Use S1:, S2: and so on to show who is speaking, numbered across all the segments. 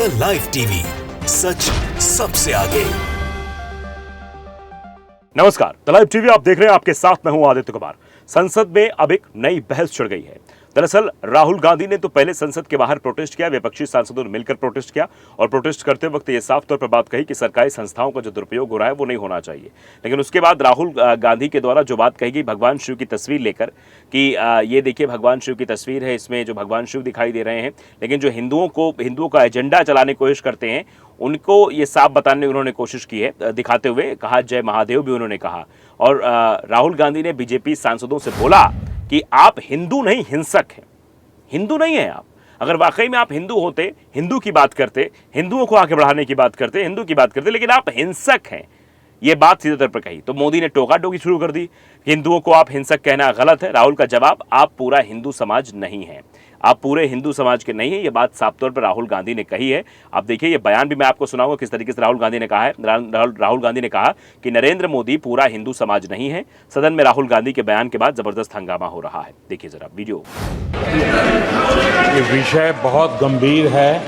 S1: The live TV, सच सबसे आगे।
S2: नमस्कार, द लाइव टीवी आप देख रहे हैं। आपके साथ मैं हूं आदित्य कुमार। संसद में अब एक नई बहस छिड़ गई है। दरअसल राहुल गांधी ने तो पहले संसद के बाहर प्रोटेस्ट किया, विपक्षी सांसदों ने मिलकर प्रोटेस्ट किया और प्रोटेस्ट करते वक्त ये साफ तौर पर बात कही कि सरकारी संस्थाओं का जो दुरुपयोग हो रहा है वो नहीं होना चाहिए। लेकिन उसके बाद राहुल गांधी के द्वारा जो बात कही गई भगवान शिव की तस्वीर लेकर कि ये देखिए भगवान शिव की तस्वीर है, इसमें जो भगवान शिव दिखाई दे रहे हैं, लेकिन जो हिंदुओं का एजेंडा चलाने की कोशिश करते हैं उनको ये साफ बताने की उन्होंने कोशिश की है, दिखाते हुए कहा जय महादेव भी उन्होंने कहा। और राहुल गांधी ने बीजेपी सांसदों से बोला कि आप हिंदू नहीं हिंसक हैं, हिंदू नहीं हैं आप। अगर वाकई में आप हिंदू होते, हिंदू की बात करते, हिंदुओं को आगे बढ़ाने की बात करते, हिंदू की बात करते, लेकिन आप हिंसक हैं, ये बात सीधे तौर पर कही। तो मोदी ने टोका टोकी शुरू कर दी, हिंदुओं को आप हिंसक कहना गलत है। राहुल का जवाब, आप पूरा हिंदू समाज नहीं है, आप पूरे हिंदू समाज के नहीं है। ये बात साफ तौर पर राहुल गांधी ने कही है। आप देखिए ये बयान भी मैं आपको सुनाऊंगा किस तरीके से राहुल गांधी ने कहा है। राहुल गांधी ने कहा कि नरेंद्र मोदी पूरा हिंदू समाज नहीं है। सदन में राहुल गांधी के बयान के बाद जबरदस्त हंगामा हो रहा है। देखिए जरा वीडियो।
S3: ये विषय बहुत गंभीर है,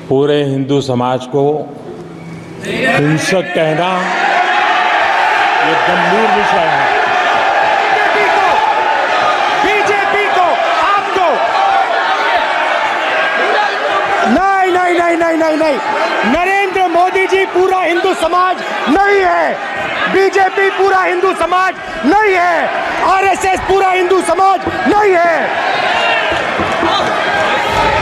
S3: पूरे हिंदू समाज को हिंसक कहना ये गंभीर विषय है।
S4: बीजेपी को आपको नहीं, नरेंद्र मोदी जी पूरा हिंदू समाज नहीं है, बीजेपी पूरा हिंदू समाज नहीं है, आरएसएस पूरा हिंदू समाज नहीं है।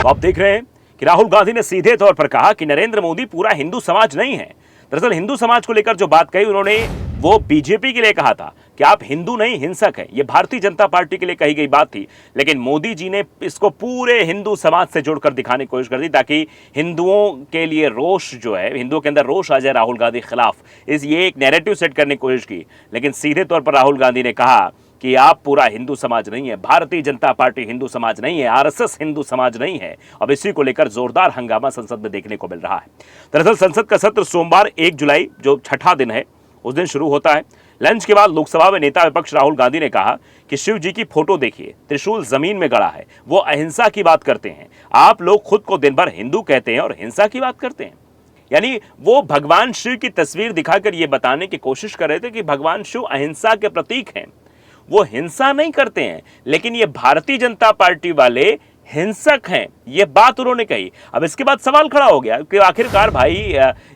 S2: आप देख रहे हैं कि राहुल गांधी ने सीधे तौर पर कहा कि नरेंद्र मोदी पूरा हिंदू समाज नहीं है। दरअसल हिंदू समाज को लेकर जो बात कही उन्होंने वो बीजेपी के लिए कहा था कि आप हिंदू नहीं हिंसक हैं। ये भारतीय जनता पार्टी के लिए कही गई बात थी, लेकिन मोदी जी ने इसको पूरे हिंदू समाज से जोड़कर दिखाने की कोशिश कर दी ताकि हिंदुओं के लिए रोष जो है, हिंदुओं के अंदर रोष आ जाए राहुल गांधी के खिलाफ। ये एक नैरेटिव सेट करने की कोशिश की, लेकिन सीधे तौर पर राहुल गांधी ने कहा कि आप पूरा हिंदू समाज नहीं है, भारतीय जनता पार्टी हिंदू समाज नहीं है, आरएसएस हिंदू समाज नहीं है। अब इसी को लेकर जोरदार हंगामा संसद में देखने को मिल रहा है। दरअसल संसद का सत्र सोमवार 1 जुलाई जो छठा दिन है उस दिन शुरू होता है। लंच के बाद लोकसभा में नेता विपक्ष राहुल गांधी ने कहा कि शिव जी की फोटो देखिए, त्रिशूल जमीन में गड़ा है, वो अहिंसा की बात करते हैं। आप लोग खुद को दिन भर हिंदू कहते हैं और हिंसा की बात करते हैं। यानी वो भगवान शिव की तस्वीर दिखाकर ये बताने की कोशिश कर रहे थे कि भगवान शिव अहिंसा के प्रतीक हैं, वो हिंसा नहीं करते हैं, लेकिन ये भारतीय जनता पार्टी वाले हिंसक हैं, ये बात उन्होंने कही। अब इसके बाद सवाल खड़ा हो गया कि आखिरकार भाई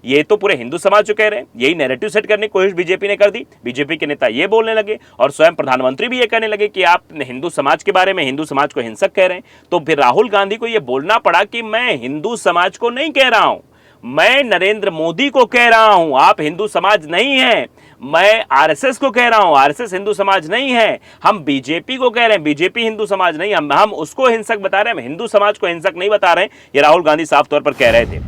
S2: ये तो पूरे हिंदू समाज जो कह रहे हैं, यही नैरेटिव सेट करने की कोशिश बीजेपी ने कर दी। बीजेपी के नेता ये बोलने लगे और स्वयं प्रधानमंत्री भी ये कहने लगे कि आप हिंदू समाज के बारे में हिंदू समाज को हिंसक कह रहे हैं। तो फिर राहुल गांधी को ये बोलना पड़ा कि मैं हिंदू समाज को नहीं कह रहा हूं, मैं नरेंद्र मोदी को कह रहा हूं, आप हिंदू समाज नहीं हैं। मैं आरएसएस को कह रहा हूं, आरएसएस हिंदू समाज नहीं है। हम बीजेपी को कह रहे हैं, बीजेपी हिंदू समाज नहीं, हम उसको हिंसक बता रहे हैं, हम हिंदू समाज को हिंसक नहीं बता रहे हैं। ये राहुल गांधी साफ तौर पर कह रहे थे।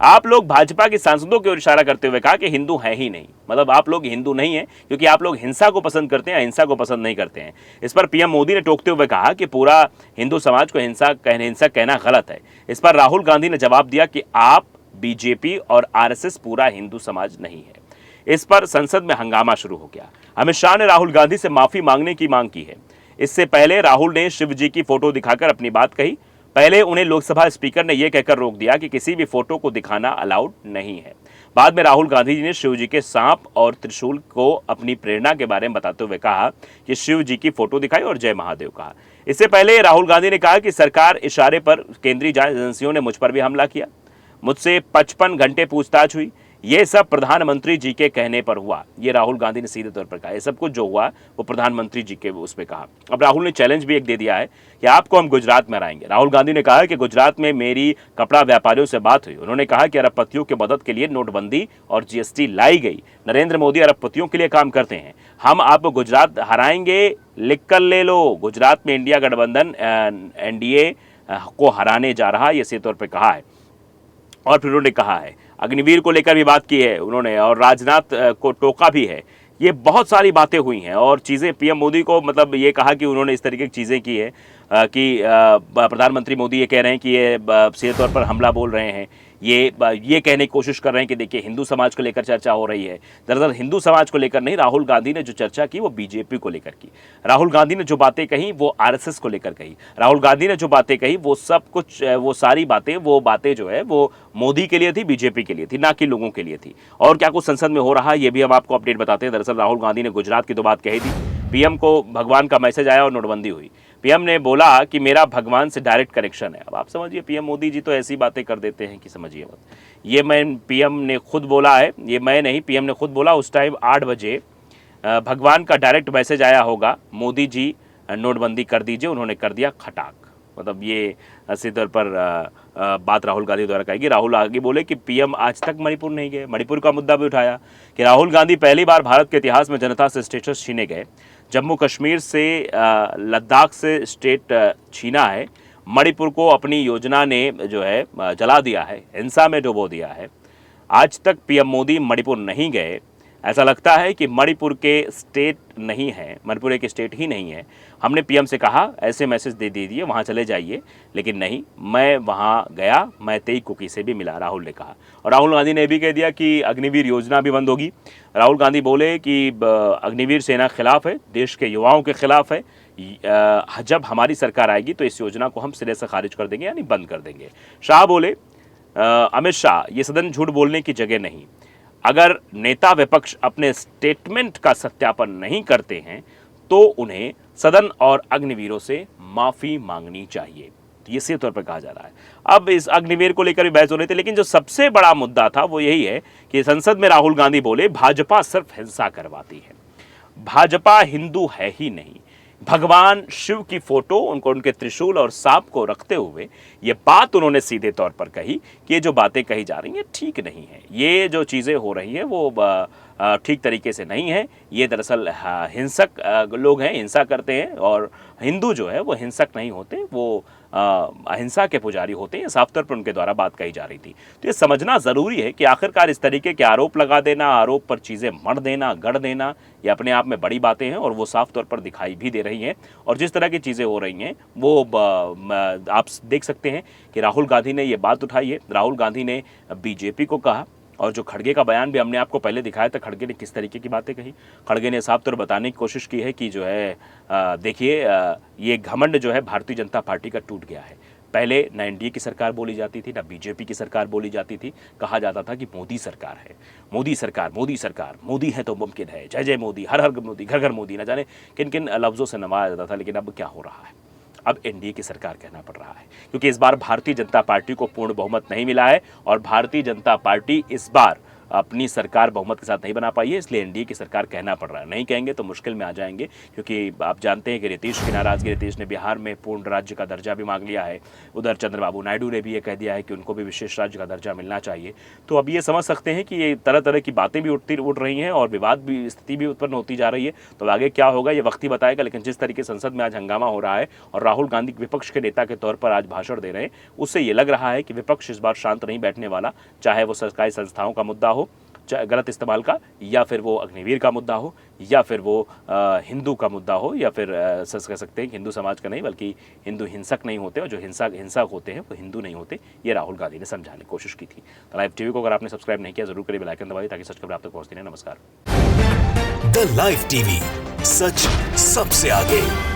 S2: आप लोग भाजपा के सांसदों की ओर इशारा करते हुए कहा कि हिंदू है ही नहीं, मतलब आप लोग हिंदू नहीं है क्योंकि आप लोग हिंसा को पसंद करते हैं, अहिंसा को पसंद नहीं करते हैं। इस पर पीएम मोदी ने टोकते हुए कहा कि पूरा हिंदू समाज को हिंसक कहना गलत है। इस पर राहुल गांधी ने जवाब दिया कि आप बीजेपी और आरएसएस पूरा हिंदू समाज नहीं है। इस पर संसद में हंगामा शुरू हो गया। अमित शाह ने राहुल गांधी से माफी मांगने की मांग की है। इससे पहले राहुल ने शिव जी की फोटो दिखाकर अपनी बात कही। पहले उन्हें लोकसभा स्पीकर ने यह कहकर रोक दिया कि किसी भी फोटो को दिखाना अलाउड नहीं है। बाद में राहुल गांधी जी ने शिव जी के सांप और त्रिशूल को अपनी प्रेरणा के बारे में बताते हुए कहा कि शिव जी की फोटो दिखाई और जय महादेव कहा। इससे पहले राहुल गांधी ने कहा कि सरकार इशारे पर केंद्रीय जांच एजेंसियों ने मुझ पर भी हमला किया, मुझसे 55 घंटे पूछताछ हुई, ये सब प्रधानमंत्री जी के कहने पर हुआ। ये राहुल गांधी ने सीधे तौर पर कहा, ये सब कुछ जो हुआ वो प्रधानमंत्री जी के उस पर कहा। अब राहुल ने चैलेंज भी एक दे दिया है कि आपको हम गुजरात में हराएंगे। राहुल गांधी ने कहा कि गुजरात में मेरी कपड़ा व्यापारियों से बात हुई, उन्होंने कहा कि अरबपतियों की मदद के लिए नोटबंदी और जीएसटी लाई गई। नरेंद्र मोदी अरबपतियों के लिए काम करते हैं, हम आपको गुजरात हराएंगे, लिख कर ले लो। गुजरात में इंडिया गठबंधन एनडीए को हराने जा रहा, ये सीधे तौर पर कहा है। और फिर उन्होंने कहा है अग्निवीर को लेकर भी बात की है उन्होंने, और राजनाथ को टोका भी है। ये बहुत सारी बातें हुई हैं और चीज़ें पीएम मोदी को मतलब ये कहा कि उन्होंने इस तरीके की चीज़ें की है कि प्रधानमंत्री मोदी ये कह रहे हैं कि ये सीधे तौर पर हमला बोल रहे हैं। ये कहने की कोशिश कर रहे हैं कि देखिए हिंदू समाज को लेकर चर्चा हो रही है। दरअसल हिंदू समाज को लेकर नहीं, राहुल गांधी ने जो चर्चा की वो बीजेपी को लेकर की। राहुल गांधी ने जो बातें कही वो आरएसएस को लेकर कही। राहुल गांधी ने जो बातें कही वो सब कुछ, वो सारी बातें जो है वो मोदी के लिए थी, बीजेपी के लिए थी, ना कि लोगों के लिए थी। और क्या कुछ संसद में हो रहा है ये भी हम आपको अपडेट बताते हैं। दरअसल राहुल गांधी ने गुजरात की तो बात कही थी, पीएम को भगवान का मैसेज आया और नोटबंदी हुई। पीएम ने बोला कि मेरा भगवान से डायरेक्ट कनेक्शन है। अब आप समझिए, पीएम मोदी जी तो ऐसी बातें कर देते हैं कि समझिए मत। ये पीएम ने खुद बोला है, ये मैं नहीं, पीएम ने खुद बोला उस टाइम 8 बजे भगवान का डायरेक्ट मैसेज आया होगा, मोदी जी नोटबंदी कर दीजिए। उन्होंने कर दिया खटाक। मतलब ये ऐसे तौर पर बात राहुल गांधी द्वारा कही। राहुल आगे बोले कि पीएम आज तक मणिपुर नहीं गए। मणिपुर का मुद्दा भी उठाया कि राहुल गांधी पहली बार भारत के इतिहास में जनता से स्टेटस छीने गए। जम्मू कश्मीर से लद्दाख से स्टेट छीना है। मणिपुर को अपनी योजना ने जो है जला दिया है, हिंसा में डुबो दिया है। आज तक पीएम मोदी मणिपुर नहीं गए। ऐसा लगता है कि मणिपुर के स्टेट नहीं है, मणिपुर एक स्टेट ही नहीं है। हमने पीएम से कहा ऐसे मैसेज दे दीजिए, वहाँ चले जाइए, लेकिन नहीं, मैं वहाँ गया, मैं तेई कुकी से भी मिला, राहुल ने कहा। और राहुल गांधी ने भी कह दिया कि अग्निवीर योजना भी बंद होगी। राहुल गांधी बोले कि अग्निवीर सेना खिलाफ है, देश के युवाओं के खिलाफ है। जब हमारी सरकार आएगी तो इस योजना को हम सिरे से खारिज कर देंगे, यानी बंद कर देंगे। शाह बोले, अमित शाह, ये सदन झूठ बोलने की जगह नहीं। अगर नेता विपक्ष अपने स्टेटमेंट का सत्यापन नहीं करते हैं तो उन्हें सदन और अग्निवीरों से माफी मांगनी चाहिए। ये सीधे तौर पर कहा जा रहा है। अब इस अग्निवीर को लेकर भी बहस हो रही थी, लेकिन जो सबसे बड़ा मुद्दा था वो यही है कि संसद में राहुल गांधी बोले भाजपा सिर्फ हिंसा करवाती है, भाजपा हिंदू है ही नहीं। भगवान शिव की फोटो, उनके त्रिशूल और सांप को रखते हुए ये बात उन्होंने सीधे तौर पर कही कि ये जो बातें कही जा रही हैं ठीक नहीं है। ये जो चीज़ें हो रही हैं वो ठीक तरीके से नहीं है। ये दरअसल हिंसक लोग हैं, हिंसा करते हैं। और हिंदू जो है वो हिंसक नहीं होते, वो अहिंसा के पुजारी होते हैं। साफ तौर पर उनके द्वारा बात कही जा रही थी। तो ये समझना ज़रूरी है कि आखिरकार इस तरीके के आरोप लगा देना, आरोप पर चीज़ें मढ़ देना, गढ़ देना, ये अपने आप में बड़ी बातें हैं और वो साफ तौर पर दिखाई भी दे रही हैं। और जिस तरह की चीज़ें हो रही हैं वो आप देख सकते हैं कि राहुल गांधी ने ये बात उठाई है। राहुल गांधी ने बीजेपी को कहा, और जो खड़गे का बयान भी हमने आपको पहले दिखाया था, खड़गे ने किस तरीके की बातें कही। खड़गे ने साफ तौर बताने की कोशिश की है कि जो है देखिए, ये घमंड जो है भारतीय जनता पार्टी का टूट गया है। पहले ना एनडीए की सरकार बोली जाती थी, ना बीजेपी की सरकार बोली जाती थी। कहा जाता था कि मोदी सरकार है, मोदी सरकार, मोदी सरकार, मोदी है तो मुमकिन है, जय जय मोदी, हर हर मोदी, घर घर मोदी, ना जाने किन किन लफ्ज़ों से नवाजा जाता था। लेकिन अब क्या हो रहा है, अब एनडीए की सरकार कहना पड़ रहा है, क्योंकि इस बार भारतीय जनता पार्टी को पूर्ण बहुमत नहीं मिला है और भारतीय जनता पार्टी इस बार अपनी सरकार बहुमत के साथ नहीं बना पाई है। इसलिए एनडीए की सरकार कहना पड़ रहा है। नहीं कहेंगे तो मुश्किल में आ जाएंगे, क्योंकि आप जानते हैं कि नीतीश की नाराजगी, नीतीश ने बिहार में पूर्ण राज्य का दर्जा भी मांग लिया है। उधर चंद्रबाबू नायडू ने भी ये कह दिया है कि उनको भी विशेष राज्य का दर्जा मिलना चाहिए। तो अब ये समझ सकते हैं कि ये तरह तरह की बातें भी उठ रही हैं और विवाद भी, स्थिति भी उत्पन्न होती जा रही है। तो आगे क्या होगा ये वक्त ही बताएगा। लेकिन जिस तरीके संसद में आज हंगामा हो रहा है और राहुल गांधी विपक्ष के नेता के तौर पर आज भाषण दे रहे हैं, उससे ये लग रहा है कि विपक्ष इस बार शांत नहीं बैठने वाला, चाहे वो सरकारी संस्थाओं का मुद्दा हो, गलत इस्तेमाल का, या फिर वो अग्निवीर का मुद्दा हो, या फिर वो हिंदू का मुद्दा हो, या फिर सच कह सकते हैं कि हिंदू समाज का नहीं बल्कि हिंदू हिंसक नहीं होते और जो हिंसक होते हैं वो हिंदू नहीं होते। ये राहुल गांधी ने समझाने की कोशिश की थी। तो लाइव टीवी को अगर आपने सब्सक्राइब नहीं किया जरूर करिए, बेल आइकन दबाइए ताकि सच खबर आप तक पहुंचती रहे। नमस्कार।
S1: द लाइव टीवी, सच सबसे आगे।